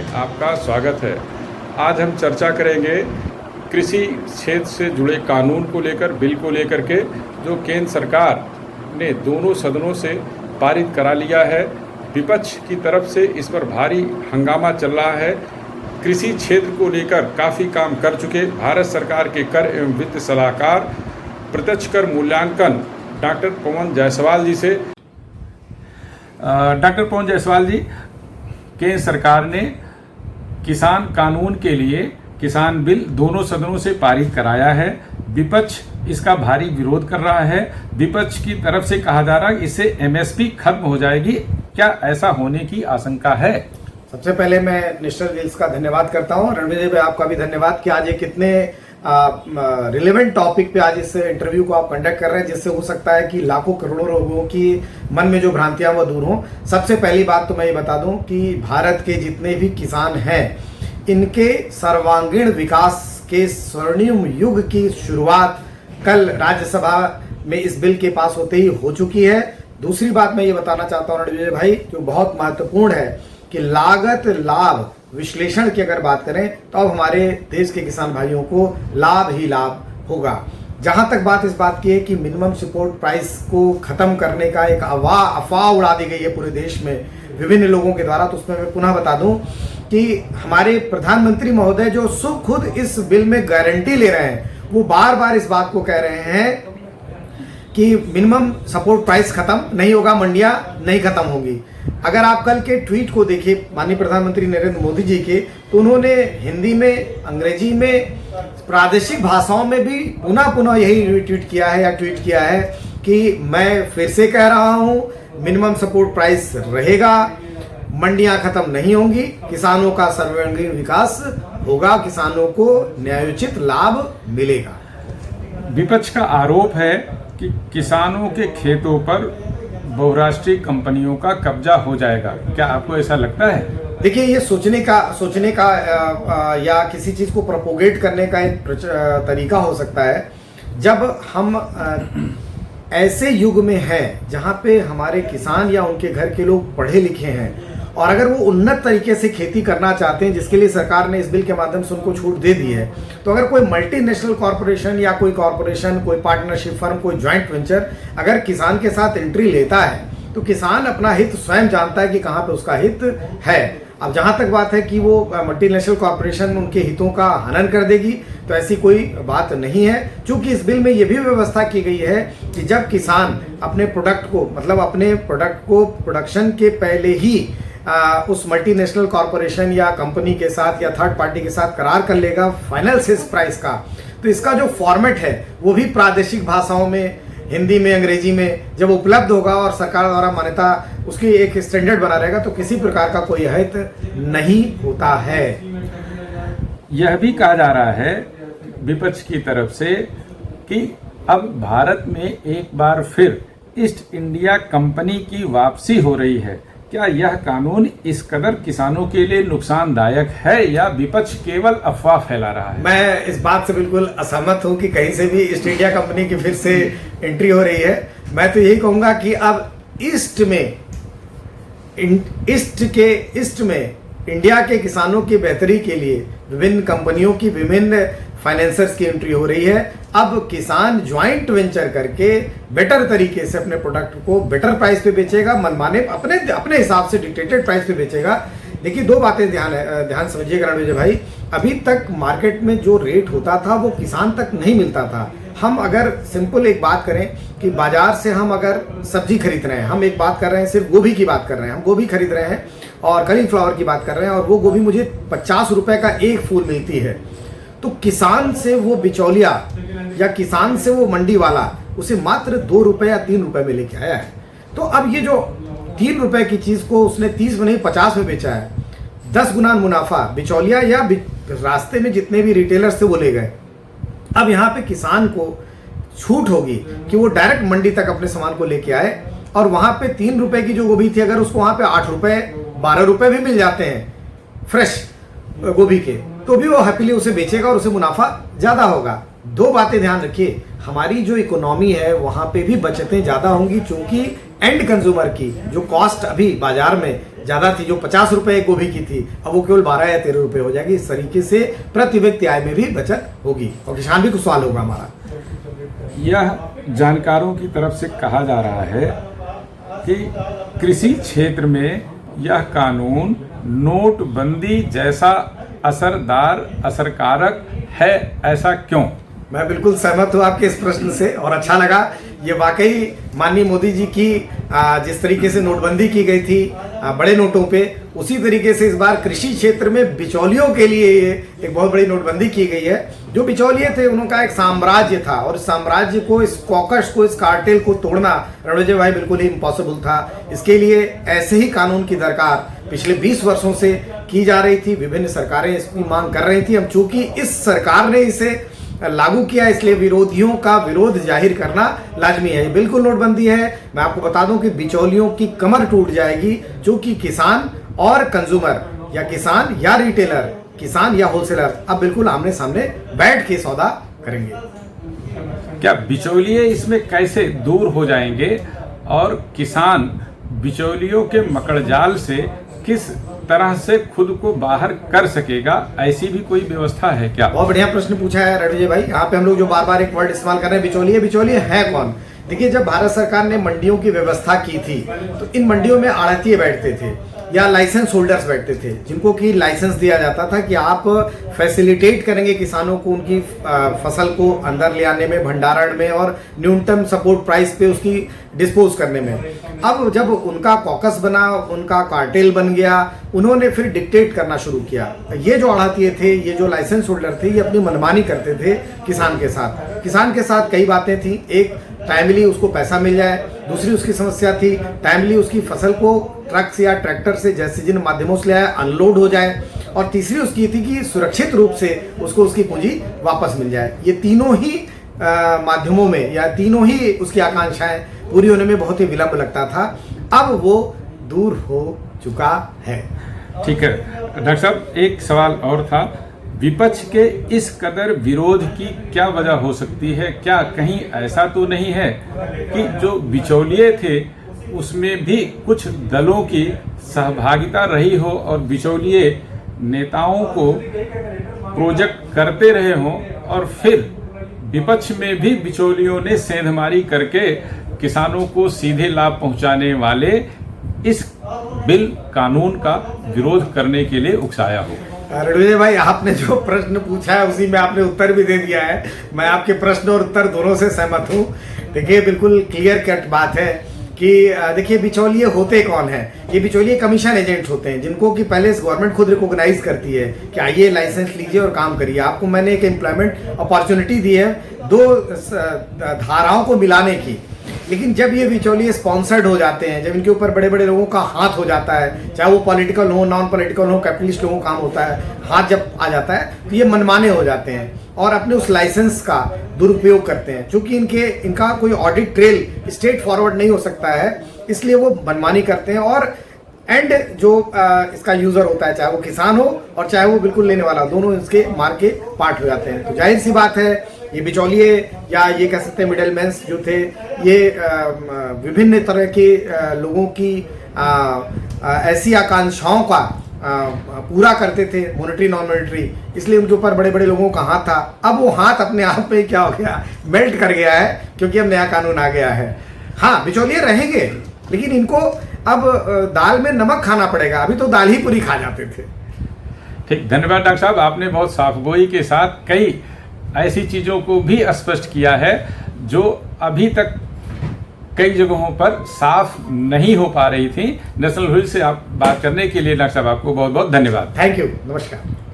आपका स्वागत है। आज हम चर्चा करेंगे कृषि क्षेत्र से जुड़े कानून को लेकर, बिल को लेकर के, जो केंद्र सरकार ने दोनों सदनों से पारित करा लिया है। विपक्ष की तरफ से इस पर भारी हंगामा चल रहा है। कृषि क्षेत्र को लेकर काफ़ी काम कर चुके भारत सरकार के कर एवं वित्त सलाहकार प्रत्यक्ष कर मूल्यांकन डॉक्टर पवन जायसवाल जी से। डॉक्टर पवन जायसवाल जी, केंद्र सरकार ने किसान कानून के लिए किसान बिल दोनों सदनों से पारित कराया है। विपक्ष इसका भारी विरोध कर रहा है। विपक्ष की तरफ से कहा जा रहा है इससे एमएसपी खत्म हो जाएगी। क्या ऐसा होने की आशंका है? सबसे पहले मैं नेशनल व्हील्स का धन्यवाद करता हूं। रणवीर जी भाई, आपका भी धन्यवाद कि आज ये कितने रिलेवेंट टॉपिक पे आज इस इंटरव्यू को आप कंडक्ट कर रहे हैं, जिससे हो सकता है कि लाखों करोड़ों लोगों की मन में जो भ्रांतियां वो दूर हों। सबसे पहली बात तो मैं ये बता दूं कि भारत के जितने भी किसान हैं, इनके सर्वांगीण विकास के स्वर्णिम युग की शुरुआत कल राज्यसभा में इस बिल के पास होते ही हो चुकी है। दूसरी बात मैं ये बताना चाहता हूँ रणवीर भाई, जो बहुत महत्वपूर्ण है कि लागत लाभ विश्लेषण की अगर बात करें तो अब हमारे देश के किसान भाइयों को लाभ ही लाभ होगा। जहां तक बात इस बात की है कि मिनिमम सपोर्ट प्राइस को खत्म करने का एक अफवाह उड़ा दी गई है पूरे देश में विभिन्न लोगों के द्वारा, तो उसमें मैं पुनः बता दूं कि हमारे प्रधानमंत्री महोदय जो खुद इस बिल में गारंटी ले रहे हैं, वो बार बार इस बात को कह रहे हैं कि मिनिमम सपोर्ट प्राइस खत्म नहीं होगा, मंडियां नहीं खत्म होंगी। अगर आप कल के ट्वीट को देखिए माननीय प्रधानमंत्री नरेंद्र मोदी जी के, तो उन्होंने हिंदी में, अंग्रेजी में, प्रादेशिक भाषाओं में भी पुनः यही ट्वीट किया है कि मैं फिर से कह रहा हूं, मिनिमम सपोर्ट प्राइस रहेगा, मंडियां खत्म नहीं होंगी, किसानों का सर्वांगीण विकास होगा, किसानों को न्यायोचित लाभ मिलेगा। विपक्ष का आरोप है कि किसानों के खेतों पर बहुराष्ट्रीय कंपनियों का कब्जा हो जाएगा। क्या आपको ऐसा लगता है? देखिए, ये सोचने का या किसी चीज को प्रोपोगेट करने का एक तरीका हो सकता है। जब हम ऐसे युग में हैं जहां पे हमारे किसान या उनके घर के लोग पढ़े लिखे हैं और अगर वो उन्नत तरीके से खेती करना चाहते हैं, जिसके लिए सरकार ने इस बिल के माध्यम से उनको छूट दे दी है, तो अगर कोई मल्टीनेशनल कॉरपोरेशन या कोई कॉरपोरेशन, कोई पार्टनरशिप फर्म, कोई ज्वाइंट वेंचर अगर किसान के साथ एंट्री लेता है, तो किसान अपना हित स्वयं जानता है कि कहाँ पे उसका हित है। अब जहां तक बात है कि वो मल्टीनेशनल कॉरपोरेशन उनके हितों का हनन कर देगी, तो ऐसी कोई बात नहीं है। क्योंकि इस बिल में ये भी व्यवस्था की गई है कि जब किसान अपने प्रोडक्ट को प्रोडक्शन के पहले ही उस मल्टीनेशनल कॉरपोरेशन या कंपनी के साथ या थर्ड पार्टी के साथ करार कर लेगा फाइनल सेल्स प्राइस का, तो इसका जो फॉर्मेट है वो भी प्रादेशिक भाषाओं में, हिंदी में, अंग्रेजी में जब उपलब्ध होगा और सरकार द्वारा मान्यता उसकी एक स्टैंडर्ड बना रहेगा, तो किसी प्रकार का कोई हित नहीं होता है। यह भी कहा जा रहा है विपक्ष की तरफ से कि अब भारत में एक बार फिर ईस्ट इंडिया कंपनी की वापसी हो रही है। क्या यह कानून इस कदर किसानों के लिए नुकसानदायक है या विपक्ष केवल अफवाह फैला रहा है? मैं इस बात से बिल्कुल असहमत हूं कि कहीं से भी ईस्ट इंडिया कंपनी की फिर से एंट्री हो रही है। मैं तो यही कहूंगा कि अब ईस्ट में इंडिया के किसानों की बेहतरी के लिए विभिन्न कंपनियों की, विभिन्न फाइनेंसर्स की एंट्री हो रही है। अब किसान ज्वाइंट वेंचर करके बेटर तरीके से अपने प्रोडक्ट को बेटर प्राइस पे बेचेगा, मनमाने अपने हिसाब से डिक्टेटेड प्राइस पे बेचेगा। देखिए, दो बातें ध्यान समझिएगा रणवीर भाई। अभी तक मार्केट में जो रेट होता था वो किसान तक नहीं मिलता था। हम अगर सिंपल एक बात करें कि बाजार से हम अगर सब्जी खरीद रहे हैं, हम एक बात कर रहे हैं, सिर्फ गोभी की बात कर रहे हैं, हम गोभी खरीद रहे हैं और कॉलीफ्लावर की बात कर रहे हैं, और वो गोभी मुझे 50 रुपए का एक फूल मिलती है, तो किसान से वो बिचौलिया या किसान से वो मंडी वाला उसे मात्र 2 रुपए या 3 रुपए में लेके आया है। तो अब ये जो 3 रुपए की चीज को उसने 30 में नहीं 50 में बेचा है, 10 गुना मुनाफा बिचौलिया या रास्ते में जितने भी रिटेलर्स थे वो ले गए। अब यहाँ पे किसान को छूट होगी कि वो डायरेक्ट मंडी तक अपने सामान को लेके आए, और वहां पे 3 रुपए की जो गोभी थी, अगर उसको वहां पे 8 रुपए 12 रुपए भी मिल जाते हैं फ्रेश गोभी के, तो भी वो हैप्पीली उसे बेचेगा और उसे मुनाफा ज्यादा होगा। दो बातें ध्यान रखिए, हमारी जो इकोनॉमी है वहां पे भी बचतें ज्यादा होंगी, क्योंकि एंड कंज्यूमर की जो कॉस्ट अभी बाजार में ज़्यादा थी, जो 50 रुपये गोभी की थी, अब वो केवल 12 या 13 रुपये हो जाएगी। इस तरीके से प्रति व्यक्ति आय में भी बचत होगी और किसान भी खुशहाल होगा हमारा। यह जानकारों की तरफ से कहा जा रहा है कि कृषि क्षेत्र में यह कानून नोटबंदी जैसा असरकारक है, ऐसा क्यों? मैं बिल्कुल सहमत हूँ आपके इस प्रश्न से और अच्छा लगा। ये वाकई माननीय मोदी जी की जिस तरीके से नोटबंदी की गई थी बड़े नोटों पे, उसी तरीके से इस बार कृषि क्षेत्र में बिचौलियों के लिए ये एक बहुत बड़ी नोटबंदी की गई है। जो बिचौलिए थे उनका एक साम्राज्य था और इस साम्राज्य को, इस कॉकस को, इस कार्टेल को तोड़ना रणविजय भाई बिल्कुल ही इम्पॉसिबल था। इसके लिए ऐसे ही कानून की दरकार पिछले 20 वर्षों से की जा रही थी। विभिन्न सरकारें इसकी मांग कर रही थी। हम चूंकि इस सरकार ने इसे लागू किया, इसलिए विरोधियों का विरोध जाहिर करना लाजमी है। ये बिल्कुल नोटबंदी है। मैं आपको बता दूं कि बिचौलियों की कमर टूट जाएगी, क्योंकि किसान और कंज्यूमर, या किसान या रिटेलर, किसान या होलसेलर अब बिल्कुल आमने सामने बैठ के सौदा करेंगे। क्या बिचौलिए इसमें कैसे दूर हो जाएंगे और किसान बिचौलियों के मकड़जाल से किस तरह से खुद को बाहर कर सकेगा? ऐसी भी कोई व्यवस्था है क्या? बहुत बढ़िया प्रश्न पूछा है रणविजय भाई। यहाँ पे हम लोग जो बार बार एक वर्ड इस्तेमाल कर रहे हैं, बिचौलिए। बिचौलिए है कौन? देखिए, जब भारत सरकार ने मंडियों की व्यवस्था की थी तो इन मंडियों में आढ़तिये बैठते थे या लाइसेंस होल्डर्स बैठते थे, जिनको कि लाइसेंस दिया जाता था कि आप फैसिलिटेट करेंगे किसानों को उनकी फसल को अंदर ले आने में, भंडारण में और न्यूनतम सपोर्ट प्राइस पे उसकी डिस्पोज करने में। अब जब उनका कॉकस बना, उनका कार्टेल बन गया, उन्होंने फिर डिक्टेट करना शुरू किया। ये जो आढ़तिये थे, ये जो लाइसेंस होल्डर थे, ये अपनी मनमानी करते थे किसान के साथ। किसान के साथ कई बातें थी। एक, टाइमली उसको पैसा मिल जाए। दूसरी उसकी समस्या थी टाइमली उसकी फसल को ट्रक से या ट्रैक्टर से, जैसे जिन माध्यमों से ले आया, अनलोड हो जाए। और तीसरी उसकी थी कि सुरक्षित रूप से उसको उसकी पूंजी वापस मिल जाए। ये तीनों ही माध्यमों में या तीनों ही उसकी आकांक्षाएं पूरी होने में बहुत ही विलंब लगता था। अब वो दूर हो चुका है। ठीक है डॉक्टर साहब, एक सवाल और था। विपक्ष के इस कदर विरोध की क्या वजह हो सकती है? क्या कहीं ऐसा तो नहीं है कि जो बिचौलिए थे उसमें भी कुछ दलों की सहभागिता रही हो और बिचौलिए नेताओं को प्रोजेक्ट करते रहे हों और फिर विपक्ष में भी बिचौलियों ने सेंधमारी करके किसानों को सीधे लाभ पहुंचाने वाले इस बिल कानून का विरोध करने के लिए उकसाया हो? रणविजय भाई, आपने जो प्रश्न पूछा है उसी में आपने उत्तर भी दे दिया है। मैं आपके प्रश्न और उत्तर दोनों से सहमत हूँ। देखिए, बिल्कुल क्लियर कट बात है कि देखिए, बिचौलिए होते कौन है? ये बिचौलिए कमीशन एजेंट होते हैं, जिनको कि पहले गवर्नमेंट खुद रिकॉग्नाइज करती है कि आइए लाइसेंस लीजिए और काम करिए। आपको मैंने एक एम्प्लॉयमेंट अपॉर्चुनिटी दी है 2 धाराओं को मिलाने की। लेकिन जब ये बिचौलिए स्पॉन्सर्ड हो जाते हैं, जब इनके ऊपर बड़े बड़े लोगों का हाथ हो जाता है, चाहे वो पॉलिटिकल हो, नॉन पॉलिटिकल हो, कैपिटलिस्ट लोगों का काम होता है, हाथ जब आ जाता है तो ये मनमाने हो जाते हैं और अपने उस लाइसेंस का दुरुपयोग करते हैं। चूंकि इनका कोई ऑडिट ट्रेल स्ट्रेट फॉरवर्ड नहीं हो सकता है, इसलिए वो मनमानी करते हैं और एंड जो इसका यूजर होता है, चाहे वो किसान हो और चाहे वो बिल्कुल लेने वाला, दोनों इसके मार के पार्ट हो जाते हैं। तो जाहिर सी बात है, ये बिचौलिए या ये कह सकते हैं मिडलमैन्स जो थे, ये विभिन्न तरह के लोगों की ऐसी आकांक्षाओं का पूरा करते थे, मॉनेटरी नॉन मॉनेटरी, इसलिए उनके ऊपर बड़े बड़े लोगों का हाथ था। अब वो हाथ अपने आप में क्या हो गया, मेल्ट कर गया है, क्योंकि अब नया कानून आ गया है। हाँ, बिचौलिए रहेंगे, लेकिन इनको अब दाल में नमक खाना पड़ेगा। अभी तो दाल ही पूरी खा जाते थे। ठीक, धन्यवाद डॉक्टर साहब। आपने बहुत साफगोई के साथ कई ऐसी चीज़ों को भी स्पष्ट किया है जो अभी तक कई जगहों पर साफ नहीं हो पा रही थी। नेशनल व्हील से आप बात करने के लिए डॉक्टर साहब आपको बहुत बहुत धन्यवाद। थैंक यू, नमस्कार।